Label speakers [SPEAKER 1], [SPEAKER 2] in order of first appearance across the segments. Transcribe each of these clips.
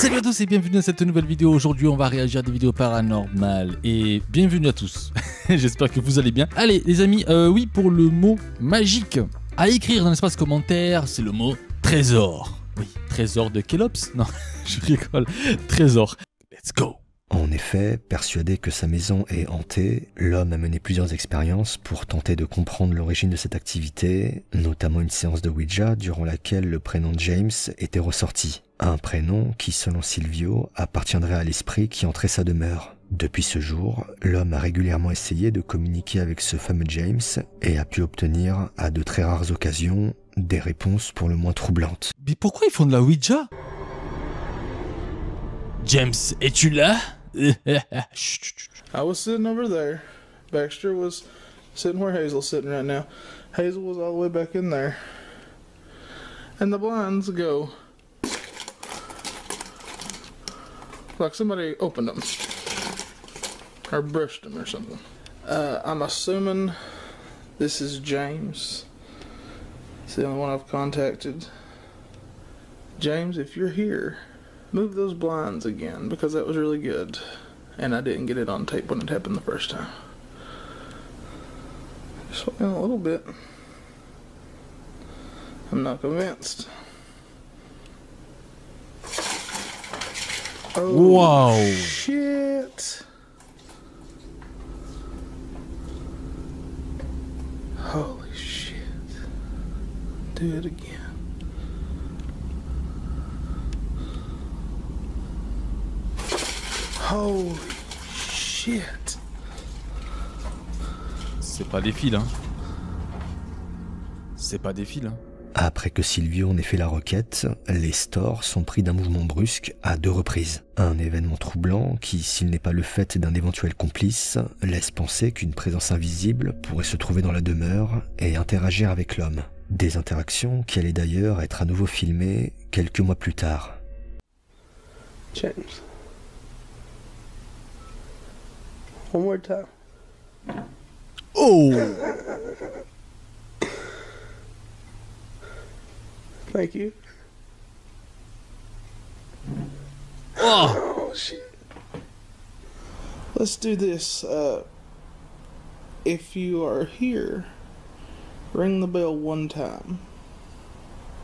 [SPEAKER 1] Salut à tous et bienvenue dans cette nouvelle vidéo. Aujourd'hui on va réagir à des vidéos paranormales et bienvenue à tous. J'espère que vous allez bien. Allez les amis, oui, pour le mot magique à écrire dans l'espace commentaire, c'est le mot trésor. Oui, trésor de Kélops? Non, je rigole. Trésor. Let's go.
[SPEAKER 2] En effet, persuadé que sa maison est hantée, l'homme a mené plusieurs expériences pour tenter de comprendre l'origine de cette activité, notamment une séance de Ouija durant laquelle le prénom James était ressorti. Un prénom qui, selon Silvio, appartiendrait à l'esprit qui entrait sa demeure. Depuis ce jour, l'homme a régulièrement essayé de communiquer avec ce fameux James et a pu obtenir, à de très rares occasions, des réponses pour le moins troublantes.
[SPEAKER 1] Mais pourquoi ils font de la Ouija? James, es-tu là?
[SPEAKER 3] I was sitting over there. Baxter was sitting where Hazel's sitting right now. Hazel was all the way back in there. And the blinds go like somebody opened them. Or brushed them or something. I'm assuming this is James. It's the only one I've contacted. James, if you're here, move those blinds again, because that was really good. And I didn't get it on tape when it happened the first time. Just a little bit. I'm not convinced. Oh,
[SPEAKER 1] wow.
[SPEAKER 3] Shit. Holy shit. Do it again. Holy shit.
[SPEAKER 1] C'est pas des fils, hein. C'est pas des fils, hein.
[SPEAKER 2] Après que Silvio en ait fait la requête, les stores sont pris d'un mouvement brusque à 2 reprises. Un événement troublant qui, s'il n'est pas le fait d'un éventuel complice, laisse penser qu'une présence invisible pourrait se trouver dans la demeure et interagir avec l'homme. Des interactions qui allaient d'ailleurs être à nouveau filmées quelques mois plus tard.
[SPEAKER 3] James. One more time.
[SPEAKER 1] Oh!
[SPEAKER 3] Thank you.
[SPEAKER 1] Oh!
[SPEAKER 3] Oh shit. Let's do this. If you are here, ring the bell one time.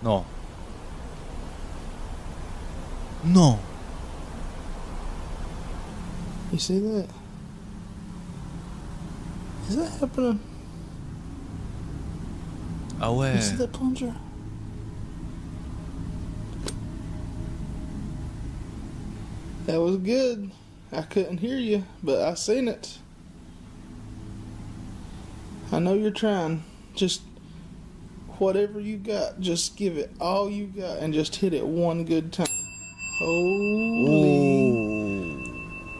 [SPEAKER 1] Non. Non.
[SPEAKER 3] You see that? Is that happening?
[SPEAKER 1] Ah ouais.
[SPEAKER 3] You see that plunger? That was good. I couldn't hear you, but I seen it. I know you're trying. Just whatever you got, just give it all you got and just hit it one good time. Holy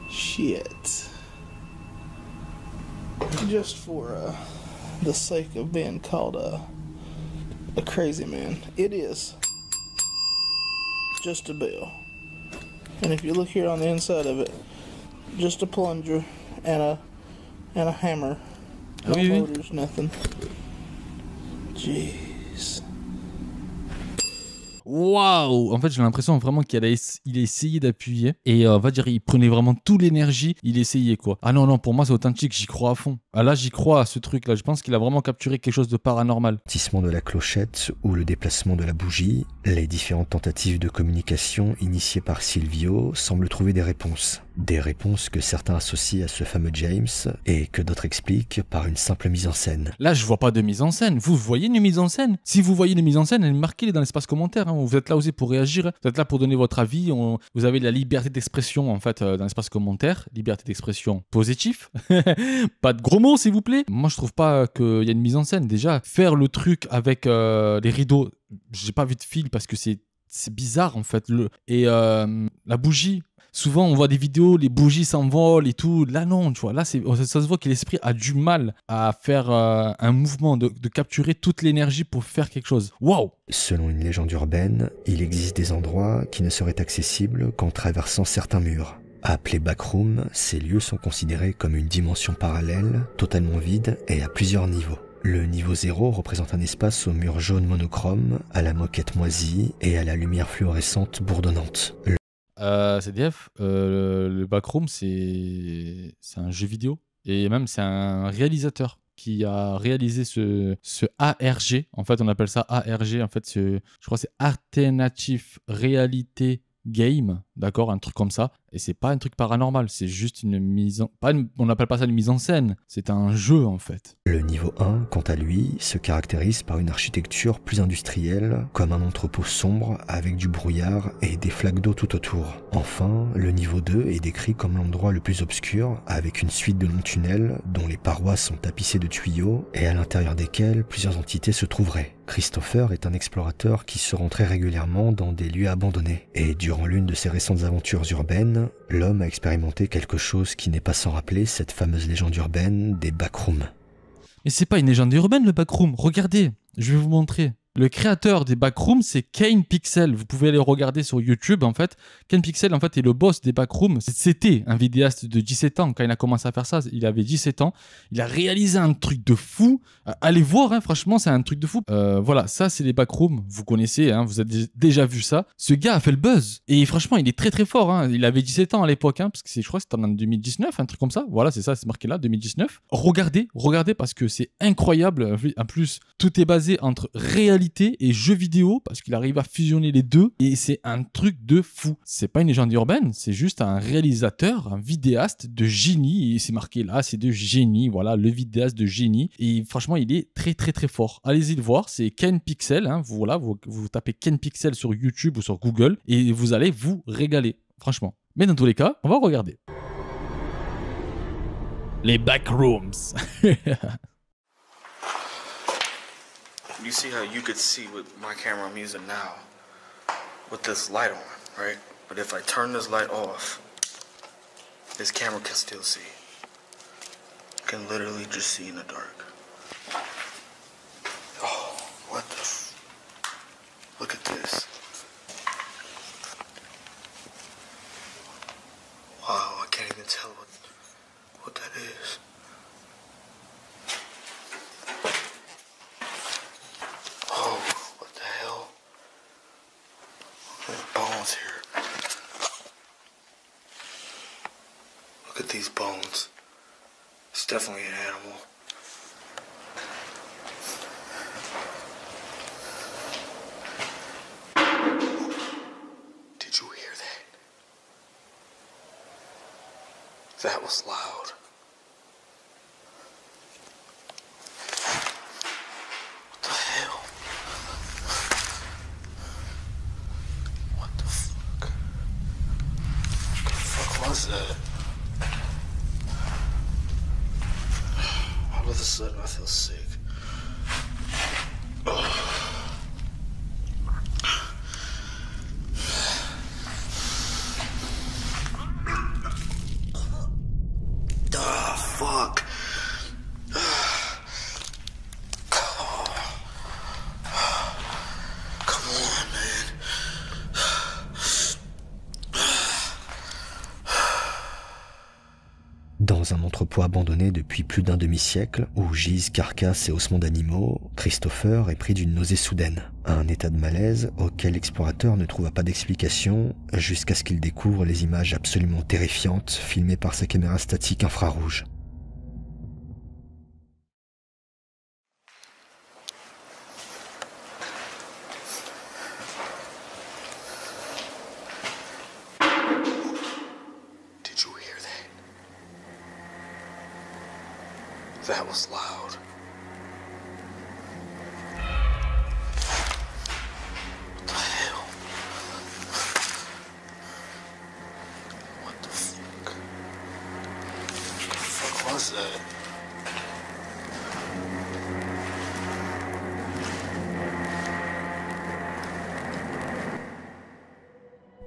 [SPEAKER 3] shit. Just for the sake of being called a crazy man. It is just a bell. And if you look here on the inside of it, just a plunger and a hammer. No motors, nothing. Jeez.
[SPEAKER 1] Waouh! En fait, j'ai l'impression vraiment qu'il a essayé d'appuyer et on va dire il prenait vraiment toute l'énergie, il essayait quoi. Ah non, non, pour moi c'est authentique, j'y crois à fond. Ah là, j'y crois à ce truc-là, je pense qu'il a vraiment capturé quelque chose de paranormal.
[SPEAKER 2] Le tissement de la clochette ou le déplacement de la bougie, les différentes tentatives de communication initiées par Silvio semblent trouver des réponses. Des réponses que certains associent à ce fameux James et que d'autres expliquent par une simple mise en scène.
[SPEAKER 1] Là, je vois pas de mise en scène. Vous voyez une mise en scène? Si vous voyez une mise en scène, marquez-les dans l'espace commentaire. Hein. Vous êtes là aussi pour réagir. Hein. Vous êtes là pour donner votre avis. Vous avez la liberté d'expression en fait dans l'espace commentaire. Liberté d'expression positive. Pas de gros mots, s'il vous plaît. Moi, je trouve pas qu'il y a une mise en scène. Déjà, faire le truc avec les rideaux, j'ai pas vu de fil parce que c'est bizarre en fait. Et la bougie. Souvent, on voit des vidéos, les bougies s'envolent et tout. Là, non, tu vois. Là, ça se voit que l'esprit a du mal à faire un mouvement, de capturer toute l'énergie pour faire quelque chose. Waouh!
[SPEAKER 2] Selon une légende urbaine, il existe des endroits qui ne seraient accessibles qu'en traversant certains murs. Appelés backrooms, ces lieux sont considérés comme une dimension parallèle, totalement vide et à plusieurs niveaux. Le niveau 0 représente un espace aux murs jaunes monochromes, à la moquette moisie et à la lumière fluorescente bourdonnante.
[SPEAKER 1] CDF, le Backroom, c'est un jeu vidéo. Et même, c'est un réalisateur qui a réalisé ce ARG. En fait, on appelle ça ARG. En fait, je crois que c'est Alternative Reality Game, d'accord, un truc comme ça. Et c'est pas un truc paranormal, c'est juste une mise en... on n'appelle pas ça une mise en scène, c'est un jeu en fait.
[SPEAKER 2] Le niveau 1, quant à lui, se caractérise par une architecture plus industrielle, comme un entrepôt sombre avec du brouillard et des flaques d'eau tout autour. Enfin, le niveau 2 est décrit comme l'endroit le plus obscur, avec une suite de longs tunnels dont les parois sont tapissées de tuyaux et à l'intérieur desquels plusieurs entités se trouveraient. Christopher est un explorateur qui se rend très régulièrement dans des lieux abandonnés. Et durant l'une de ses récentes aventures urbaines, l'homme a expérimenté quelque chose qui n'est pas sans rappeler cette fameuse légende urbaine des backrooms.
[SPEAKER 1] Mais c'est pas une légende urbaine le backroom, regardez, je vais vous montrer. Le créateur des backrooms, c'est Kane Pixel. Vous pouvez aller regarder sur YouTube, en fait. Kane Pixel, en fait, est le boss des backrooms. C'était un vidéaste de 17 ans. Quand il a commencé à faire ça, il avait 17 ans. Il a réalisé un truc de fou. Allez voir, hein, franchement, c'est un truc de fou. Voilà, ça, c'est les backrooms. Vous connaissez, hein, vous avez déjà vu ça. Ce gars a fait le buzz. Et franchement, il est très, très fort. Hein. Il avait 17 ans à l'époque, hein, parce que je crois que c'était en 2019, un truc comme ça. Voilà, c'est ça, c'est marqué là, 2019. Regardez, parce que c'est incroyable. En plus, tout est basé entre réalité et jeux vidéo parce qu'il arrive à fusionner les deux et c'est un truc de fou. C'est pas une légende urbaine, c'est juste un réalisateur, un vidéaste de génie et c'est marqué là, c'est de génie, voilà, le vidéaste de génie et franchement il est très très très fort. Allez-y le voir, c'est Kane Pixel, hein, voilà, vous tapez Kane Pixel sur YouTube ou sur Google et vous allez vous régaler, franchement. Mais dans tous les cas, on va regarder. Les backrooms.
[SPEAKER 3] You see how you could see with my camera I'm using now with this light on, right? But if I turn this light off, this camera can still see. You can literally just see in the dark. Oh, what the look at this. Wow, I can't even tell what that is. Here. Look at these bones. It's definitely an animal. Did you hear that? That was loud. What the hell? What's that? All of a sudden I feel sick. Fuck. Come on, man.
[SPEAKER 2] Dans un entrepôt abandonné depuis plus d'un demi-siècle, où gisent carcasses et ossements d'animaux, Christopher est pris d'une nausée soudaine. Un état de malaise auquel l'explorateur ne trouva pas d'explication, jusqu'à ce qu'il découvre les images absolument terrifiantes filmées par sa caméra statique infrarouge.
[SPEAKER 3] That was loud. What the hell? What the fuck? What the fuck was that?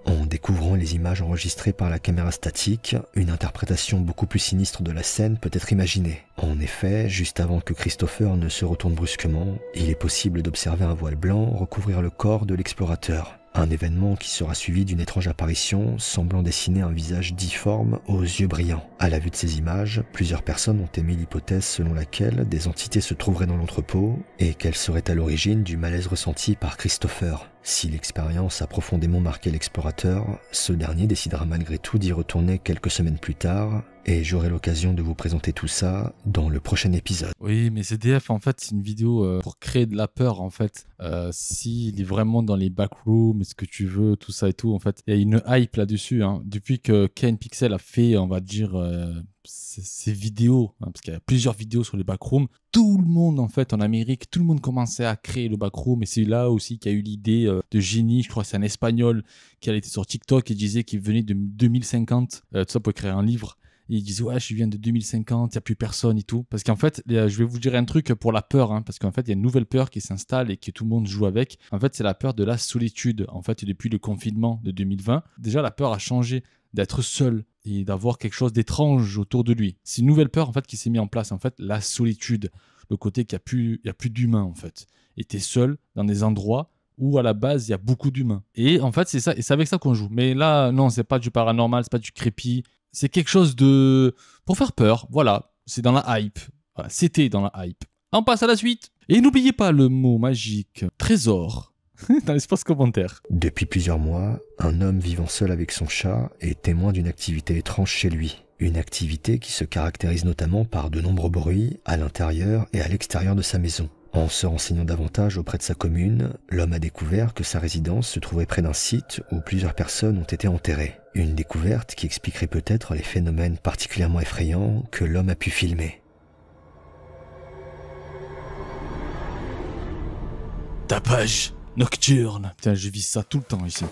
[SPEAKER 2] En découvrant les images enregistrées par la caméra statique, une interprétation beaucoup plus sinistre de la scène peut être imaginée. En effet, juste avant que Christopher ne se retourne brusquement, il est possible d'observer un voile blanc recouvrir le corps de l'explorateur. Un événement qui sera suivi d'une étrange apparition semblant dessiner un visage difforme aux yeux brillants. À la vue de ces images, plusieurs personnes ont émis l'hypothèse selon laquelle des entités se trouveraient dans l'entrepôt et qu'elles seraient à l'origine du malaise ressenti par Christopher. Si l'expérience a profondément marqué l'explorateur, ce dernier décidera malgré tout d'y retourner quelques semaines plus tard, et j'aurai l'occasion de vous présenter tout ça dans le prochain épisode.
[SPEAKER 1] Oui, mais CDF, en fait, c'est une vidéo pour créer de la peur, en fait. S'il est vraiment dans les backrooms, ce que tu veux, tout ça et tout, en fait, il y a une hype là-dessus. Hein. Depuis que Ken Pixel a fait, on va dire, ces vidéos, hein, parce qu'il y a plusieurs vidéos sur les backrooms, tout le monde, en fait, en Amérique, tout le monde commençait à créer le backroom, et c'est là aussi qu'il y a eu l'idée de génie, je crois que c'est un Espagnol qui a été sur TikTok et disait qu'il venait de 2050, tout ça pour créer un livre. Et il disait, ouais, je viens de 2050, il n'y a plus personne et tout. Parce qu'en fait, je vais vous dire un truc pour la peur, hein, parce qu'en fait, il y a une nouvelle peur qui s'installe et que tout le monde joue avec. En fait, c'est la peur de la solitude. En fait, depuis le confinement de 2020, déjà, la peur a changé d'être seul et d'avoir quelque chose d'étrange autour de lui. C'est une nouvelle peur, en fait, qui s'est mise en place. En fait, la solitude. Le côté qu'il n'y a plus d'humains, en fait. Et tu es seul dans des endroits où à la base il y a beaucoup d'humains. Et en fait c'est ça, et c'est avec ça qu'on joue. Mais là non, c'est pas du paranormal, c'est pas du creepy, c'est quelque chose de pour faire peur. Voilà, c'est dans la hype. Voilà, c'était dans la hype. On passe à la suite. Et n'oubliez pas le mot magique trésor dans l'espace commentaire.
[SPEAKER 2] Depuis plusieurs mois, un homme vivant seul avec son chat est témoin d'une activité étrange chez lui. Une activité qui se caractérise notamment par de nombreux bruits à l'intérieur et à l'extérieur de sa maison. En se renseignant davantage auprès de sa commune, l'homme a découvert que sa résidence se trouvait près d'un site où plusieurs personnes ont été enterrées. Une découverte qui expliquerait peut-être les phénomènes particulièrement effrayants que l'homme a pu filmer.
[SPEAKER 1] Tapage nocturne. Putain, je vis ça tout le temps ici.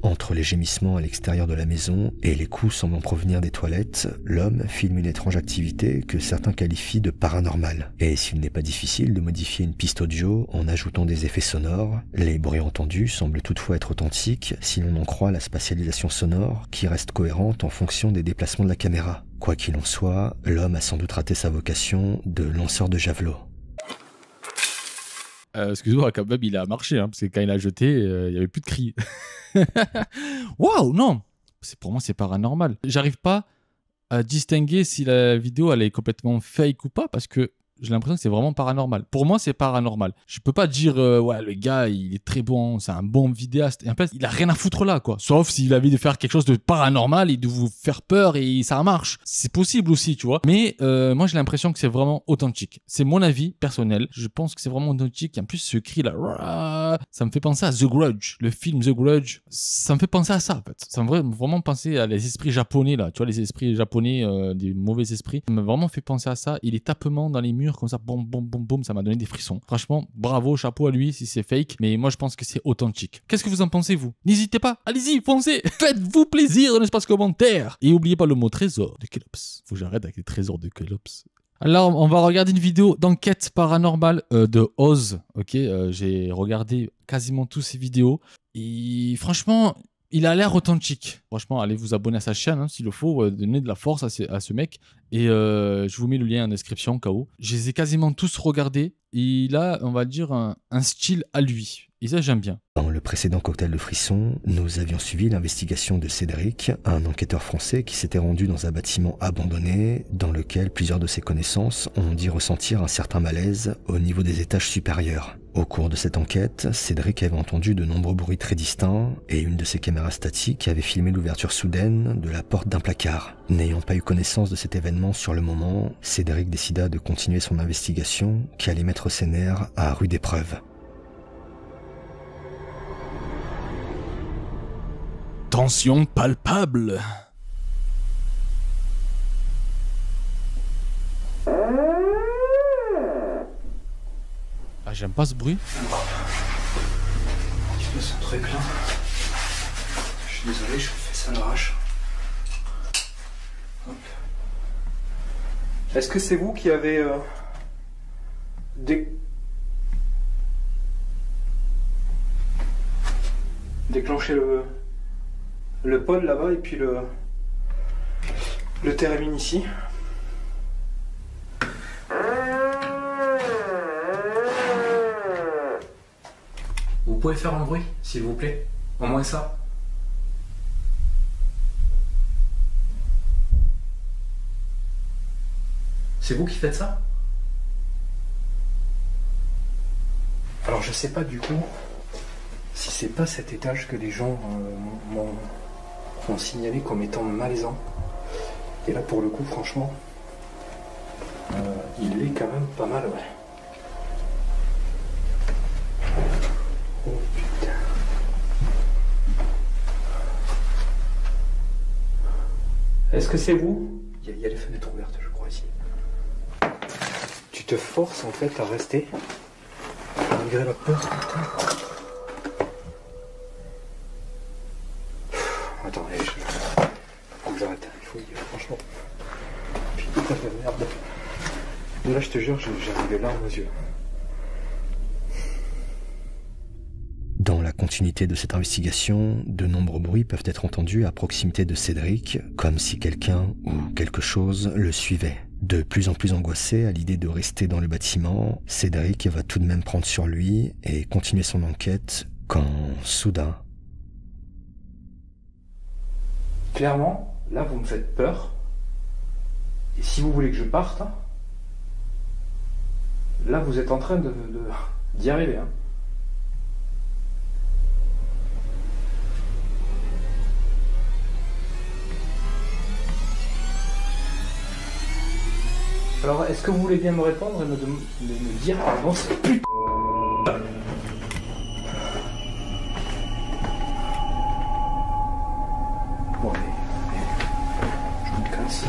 [SPEAKER 2] Entre les gémissements à l'extérieur de la maison et les coups semblant provenir des toilettes, l'homme filme une étrange activité que certains qualifient de paranormale. Et s'il n'est pas difficile de modifier une piste audio en ajoutant des effets sonores, les bruits entendus semblent toutefois être authentiques si l'on en croit la spatialisation sonore qui reste cohérente en fonction des déplacements de la caméra. Quoi qu'il en soit, l'homme a sans doute raté sa vocation de lanceur de javelot.
[SPEAKER 1] Excuse-moi, quand même, il a marché, hein, parce que quand il a jeté, il n'y avait plus de cris. Waouh, non, pour moi, c'est paranormal. J'arrive pas à distinguer si la vidéo elle est complètement fake ou pas, parce que j'ai l'impression que c'est vraiment paranormal. Pour moi, c'est paranormal. Je peux pas dire, ouais, le gars, il est très bon, c'est un bon vidéaste. Et en fait, il a rien à foutre là, quoi. Sauf s'il avait de faire quelque chose de paranormal et de vous faire peur et ça marche. C'est possible aussi, tu vois. Mais moi, j'ai l'impression que c'est vraiment authentique. C'est mon avis personnel. Je pense que c'est vraiment authentique. Et en plus, ce cri là, ça me fait penser à The Grudge. Le film The Grudge, ça me fait penser à ça, en fait. Ça me fait vraiment penser à les esprits japonais, là. Tu vois, les esprits japonais, des mauvais esprits. Ça m'a vraiment fait penser à ça. Et les tapements dans les murs, comme ça, boum, boum, boum, boum, ça m'a donné des frissons. Franchement, bravo, chapeau à lui si c'est fake, mais moi je pense que c'est authentique. Qu'est-ce que vous en pensez, vous? N'hésitez pas, allez-y, foncez, faites-vous plaisir dans l'espace commentaire. Et n'oubliez pas le mot trésor de Kelops. Faut que j'arrête avec les trésors de Kelops. Alors, on va regarder une vidéo d'enquête paranormale de Oz. Ok, j'ai regardé quasiment toutes ses vidéos. Et franchement, il a l'air authentique. Franchement, allez vous abonner à sa chaîne s'il le faut. Donner de la force à ce mec. Et je vous mets le lien en description au cas où. Je les ai quasiment tous regardés. Il a, on va dire, un style à lui. Et ça, j'aime bien.
[SPEAKER 2] Dans le précédent cocktail de frissons, nous avions suivi l'investigation de Cédric, un enquêteur français qui s'était rendu dans un bâtiment abandonné dans lequel plusieurs de ses connaissances ont dit ressentir un certain malaise au niveau des étages supérieurs. Au cours de cette enquête, Cédric avait entendu de nombreux bruits très distincts et une de ses caméras statiques avait filmé l'ouverture soudaine de la porte d'un placard. N'ayant pas eu connaissance de cet événement sur le moment, Cédric décida de continuer son investigation qui allait mettre ses nerfs à rude épreuve.
[SPEAKER 1] Tension palpable. Ah, j'aime pas ce bruit.
[SPEAKER 4] Je me sens très bien. Je suis désolé, je fais ça à l'arrache. Est-ce que c'est vous qui avez déclenché le pod là-bas et puis le térémine ici? Vous pouvez faire un bruit, s'il vous plaît? Au moins ça. C'est vous qui faites ça? Alors je sais pas du coup si c'est pas cet étage que les gens m'ont signalé comme étant malaisant. Et là pour le coup franchement, il est quand même pas mal, ouais. Oh putain. Est-ce que c'est vous? Il y a les fenêtres ouvertes je crois ici. Tu te forces en fait à rester malgré la peur. Putain. Attends, faut que j'arrête. Il faut franchement. Putain de merde. Là je te jure, j'ai des larmes aux yeux.
[SPEAKER 2] Dans la continuité de cette investigation, de nombreux bruits peuvent être entendus à proximité de Cédric, comme si quelqu'un ou quelque chose le suivait. De plus en plus angoissé à l'idée de rester dans le bâtiment, Cédric va tout de même prendre sur lui et continuer son enquête quand, soudain...
[SPEAKER 4] Clairement, là vous me faites peur. Et si vous voulez que je parte, là vous êtes en train d'y arriver. Hein. Alors, est-ce que vous voulez bien me répondre et me dire pardon, c'est putain. Bon, allez, je me casse.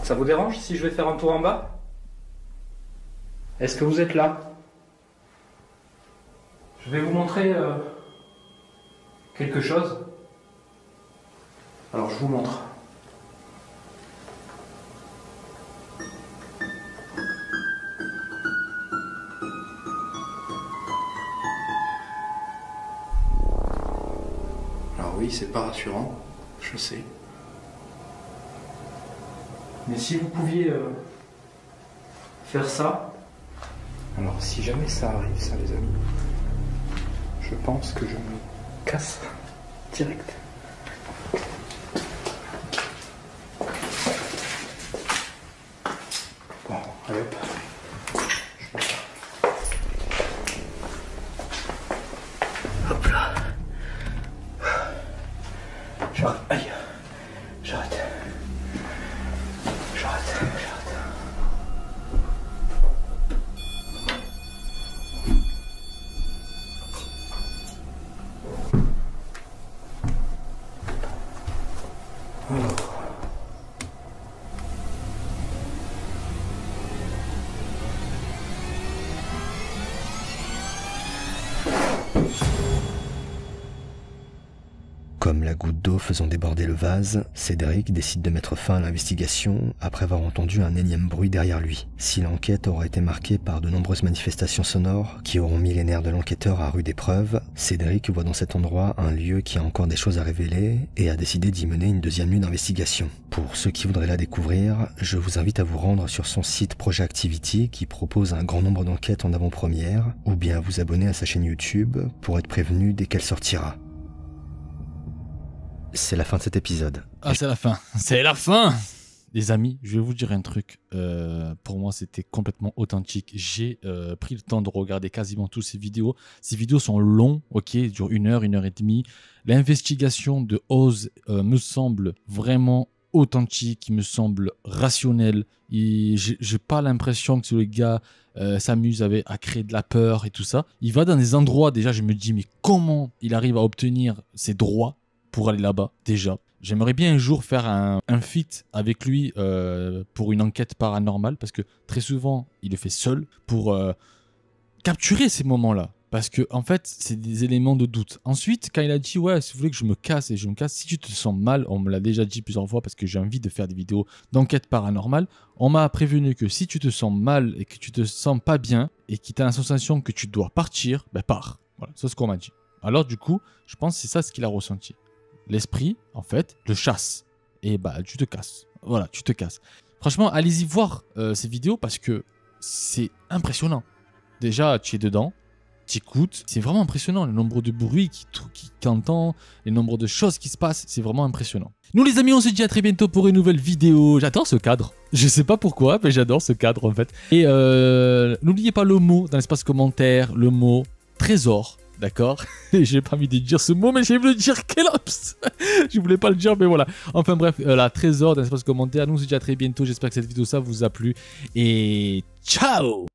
[SPEAKER 4] Ça vous dérange si je vais faire un tour en bas? Est-ce que vous êtes là? Je vais vous montrer quelque chose. Alors je vous montre. Alors oui, c'est pas rassurant, je sais. Mais si vous pouviez faire ça... Alors si jamais ça arrive, ça les amis, je pense que je me casse direct. Bon, allez hop. Hop là. J'arrête. Aïe. J'arrête.
[SPEAKER 2] Comme la goutte d'eau faisant déborder le vase, Cédric décide de mettre fin à l'investigation après avoir entendu un énième bruit derrière lui. Si l'enquête aura été marquée par de nombreuses manifestations sonores qui auront mis les nerfs de l'enquêteur à rude épreuve, Cédric voit dans cet endroit un lieu qui a encore des choses à révéler et a décidé d'y mener une deuxième nuit d'investigation. Pour ceux qui voudraient la découvrir, je vous invite à vous rendre sur son site Project Activity qui propose un grand nombre d'enquêtes en avant-première, ou bien à vous abonner à sa chaîne YouTube pour être prévenu dès qu'elle sortira. C'est la fin de cet épisode.
[SPEAKER 1] Ah, c'est la fin. C'est la fin. Les amis, je vais vous dire un truc. Pour moi, c'était complètement authentique. J'ai pris le temps de regarder quasiment toutes ces vidéos. Ces vidéos sont longues, ok, elles durent 1 heure, 1 heure et demie. L'investigation de Oz me semble vraiment authentique, il me semble rationnel. J'ai pas l'impression que le gars s'amuse à créer de la peur et tout ça. Il va dans des endroits, déjà, je me dis, mais comment il arrive à obtenir ses droits pour aller là-bas, déjà. J'aimerais bien un jour faire un feat avec lui pour une enquête paranormale, parce que très souvent, il le fait seul pour capturer ces moments-là. Parce que, en fait, c'est des éléments de doute. Ensuite, quand il a dit, ouais, si vous voulez que je me casse, si tu te sens mal, on me l'a déjà dit plusieurs fois parce que j'ai envie de faire des vidéos d'enquête paranormale, on m'a prévenu que si tu te sens mal et que tu te sens pas bien et que tu as la sensation que tu dois partir, ben pars. Voilà, c'est ce qu'on m'a dit. Alors, du coup, je pense que c'est ça ce qu'il a ressenti. L'esprit, en fait, le chasse. Et bah, tu te casses. Voilà, tu te casses. Franchement, allez-y voir ces vidéos parce que c'est impressionnant. Déjà, tu es dedans, tu écoutes. C'est vraiment impressionnant. Le nombre de bruits qu'il entend, le nombre de choses qui se passent, c'est vraiment impressionnant. Nous, les amis, on se dit à très bientôt pour une nouvelle vidéo. J'adore ce cadre. Je sais pas pourquoi, mais j'adore ce cadre, en fait. Et n'oubliez pas le mot dans l'espace commentaire, le mot trésor. D'accord? J'ai pas envie de dire ce mot, mais j'ai voulu dire Kelops. Je voulais pas le dire, mais voilà. Enfin bref, la trésor dans l'espace commentaire. Nous, on se dit à très bientôt. J'espère que cette vidéo, ça vous a plu. Et ciao!